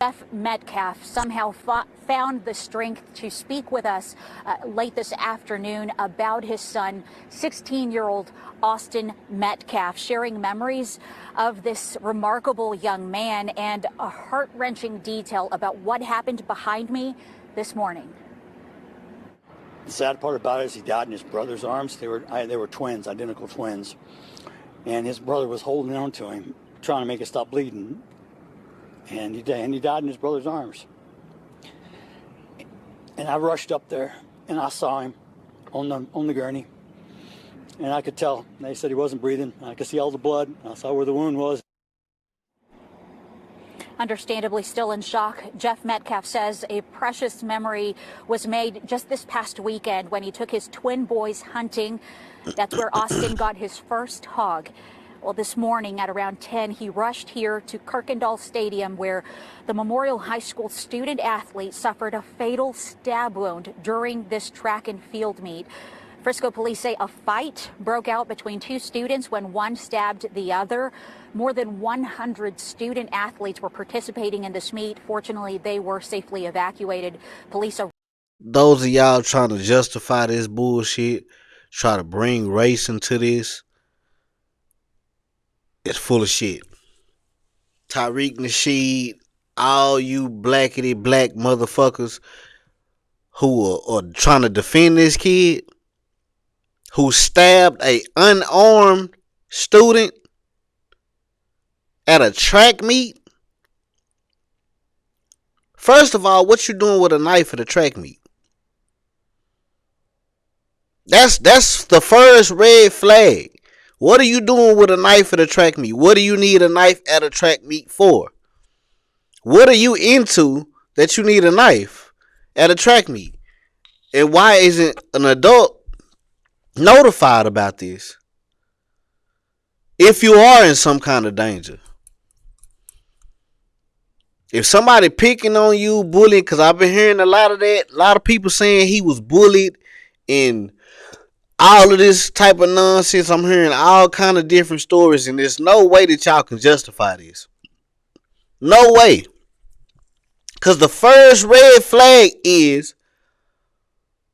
Jeff Metcalf somehow found the strength to speak with us late this afternoon about his son, 16-year-old Austin Metcalf, sharing memories of this remarkable young man and a heart-wrenching detail about what happened behind me this morning. The sad part about it is he died in his brother's arms. They were twins, identical twins. And his brother was holding on to him, trying to make it stop bleeding. And he died in his brother's arms. And I rushed up there, and I saw him on the gurney. And I could tell. They said he wasn't breathing. I could see all the blood. I saw where the wound was. Understandably still in shock, Jeff Metcalf says a precious memory was made just this past weekend when he took his twin boys hunting. That's where Austin got his first hog. Well, this morning at around 10, he rushed here to Kirkendall Stadium, where the Memorial High School student athlete suffered a fatal stab wound during this track and field meet. Frisco police say a fight broke out between two students when one stabbed the other. More than 100 student athletes were participating in this meet. Fortunately, they were safely evacuated. Police are... Those of y'all trying to justify this bullshit, try to bring race into this, it's full of shit. Tariq Nasheed, all you blackity black motherfuckers who are trying to defend this kid who stabbed a unarmed student at a track meet. First of all, what you doing with a knife at a track meet? That's the first red flag. What are you doing with a knife at a track meet? What do you need a knife at a track meet for? What are you into that you need a knife at a track meet? And why isn't an adult notified about this if you are in some kind of danger? If somebody picking on you, bullying, because I've been hearing a lot of that, a lot of people saying he was bullied and all of this type of nonsense. I'm hearing all kind of different stories, and there's no way that y'all can justify this. No way. Because the first red flag is,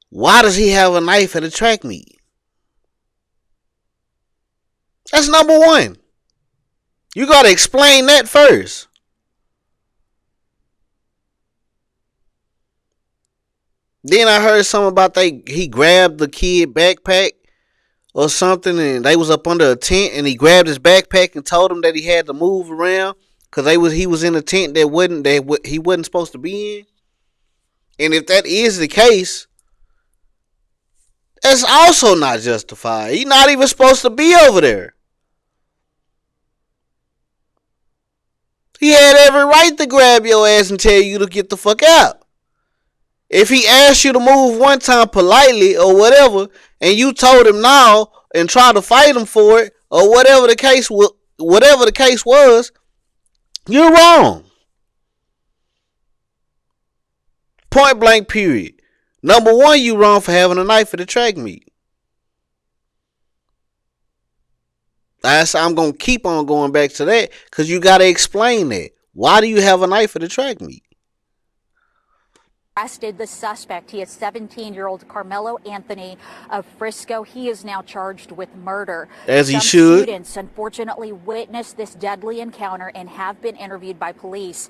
why does he have a knife at a track meet? That's number one. You got to explain that first. Then I heard something about he grabbed the kid backpack or something, and they was up under a tent, and he grabbed his backpack and told him that he had to move around because he was in a tent that he wasn't supposed to be in. And if that is the case, that's also not justified. He's not even supposed to be over there. He had every right to grab your ass and tell you to get the fuck out. If he asked you to move one time politely or whatever, and you told him no and tried to fight him for it, or whatever the case was, you're wrong. Point blank, period. Number one, you wrong for having a knife at a track meet. I'm going to keep on going back to that because you got to explain that. Why do you have a knife at a track meet? Arrested the suspect. He is 17-year-old Karmelo Anthony of Frisco. He is now charged with murder. As he should. Students unfortunately witnessed this deadly encounter and have been interviewed by police.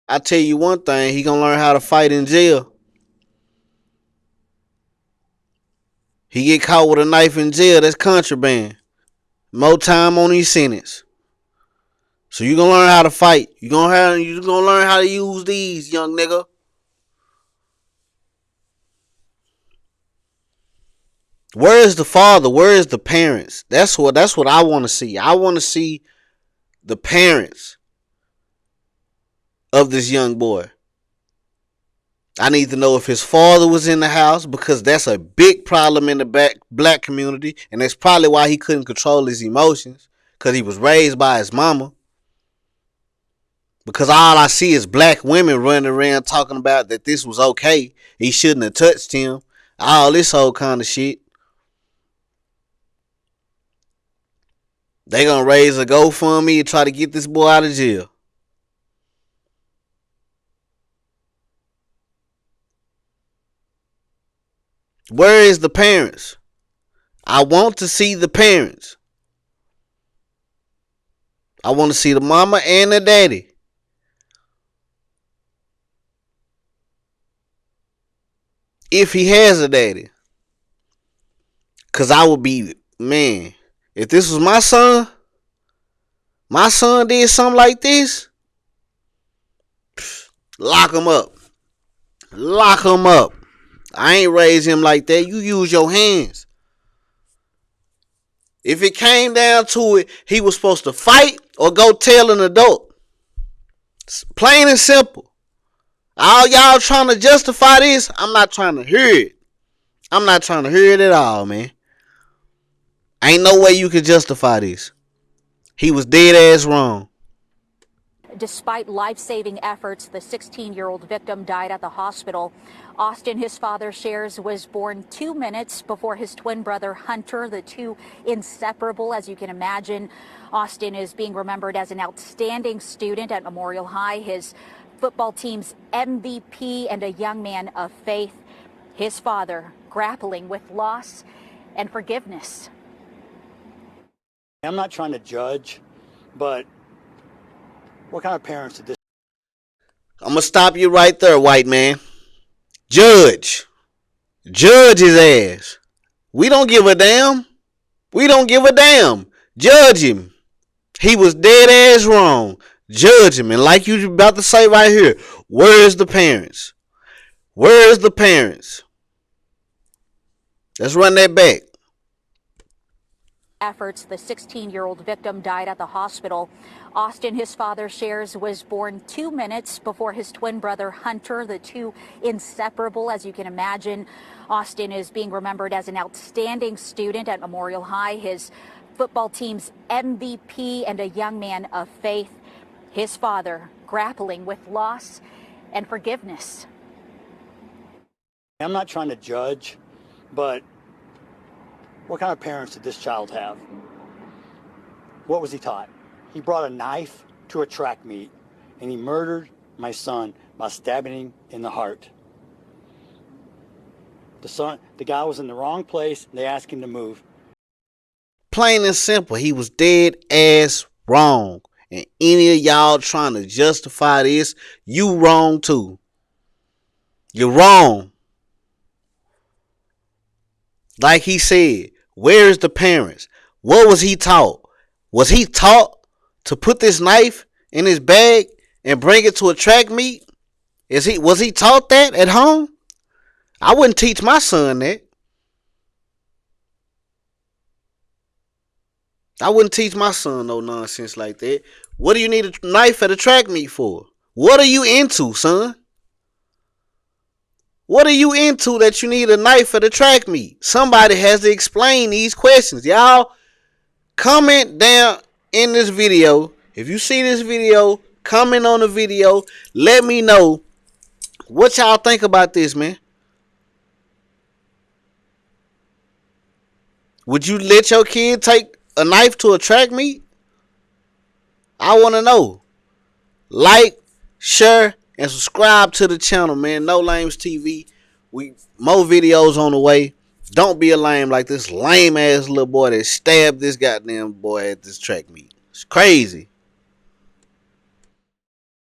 I tell you one thing, he gonna learn how to fight in jail. He get caught with a knife in jail, that's contraband. More time on his sentence. So you gonna learn how to fight. You gonna learn how to use these, young nigga. Where is the father? Where is the parents? That's what I want to see. I want to see the parents of this young boy. I need to know if his father was in the house, because that's a big problem in the black community, and that's probably why he couldn't control his emotions, because he was raised by his mama. Because all I see is black women running around talking about that this was okay. He shouldn't have touched him. All this whole kind of shit. They gonna raise a GoFundMe and try to get this boy out of jail. Where is the parents? I want to see the parents. I want to see the mama and the daddy. If he has a daddy. Because I would be, man, if this was my son did something like this, lock him up. Lock him up. I ain't raised him like that. You use your hands. If it came down to it, he was supposed to fight or go tell an adult. It's plain and simple. All y'all trying to justify this, I'm not trying to hear it. I'm not trying to hear it at all, man. Ain't no way you can justify this. He was dead ass wrong. Despite life-saving efforts, the 16-year-old victim died at the hospital. Austin, his father shares, was born 2 minutes before his twin brother Hunter, the two inseparable, as you can imagine. Austin is being remembered as an outstanding student at Memorial High, his football team's MVP, and a young man of faith. His father grappling with loss and forgiveness. I'm not trying to judge, but what kind of parents did this? I'm going to stop you right there, white man. Judge. Judge his ass. We don't give a damn. We don't give a damn. Judge him. He was dead ass wrong. Judge him. And like you about to say right here, where's the parents? Where's the parents? Let's run that back. Efforts, the 16-year-old victim died at the hospital. Austin, his father shares, was born 2 minutes before his twin brother Hunter, the two inseparable, as you can imagine. Austin is being remembered as an outstanding student at Memorial High, his football team's MVP, and a young man of faith. His father grappling with loss and forgiveness. I'm not trying to judge, but what kind of parents did this child have? What was he taught? He brought a knife to a track meet, and he murdered my son by stabbing him in the heart. The guy was in the wrong place. They asked him to move. Plain and simple, he was dead ass wrong. And any of y'all trying to justify this, you wrong too. You're wrong. Like he said, where's the parents? What was he taught? Was he taught to put this knife in his bag and bring it to a track meet? Was he taught that at home? I wouldn't teach my son that. I wouldn't teach my son no nonsense like that. What do you need a knife at a track meet for? What are you into, son? What are you into that you need a knife at a track meet? Somebody has to explain these questions. Y'all comment down in this video. If you see this video, comment on the video. Let me know what y'all think about this, man. Would you let your kid take a knife to a track meet? I want to know. Like, share, and subscribe to the channel, man. No Lames TV. More videos on the way. Don't be a lame like this lame ass little boy that stabbed this goddamn boy at this track meet. It's crazy.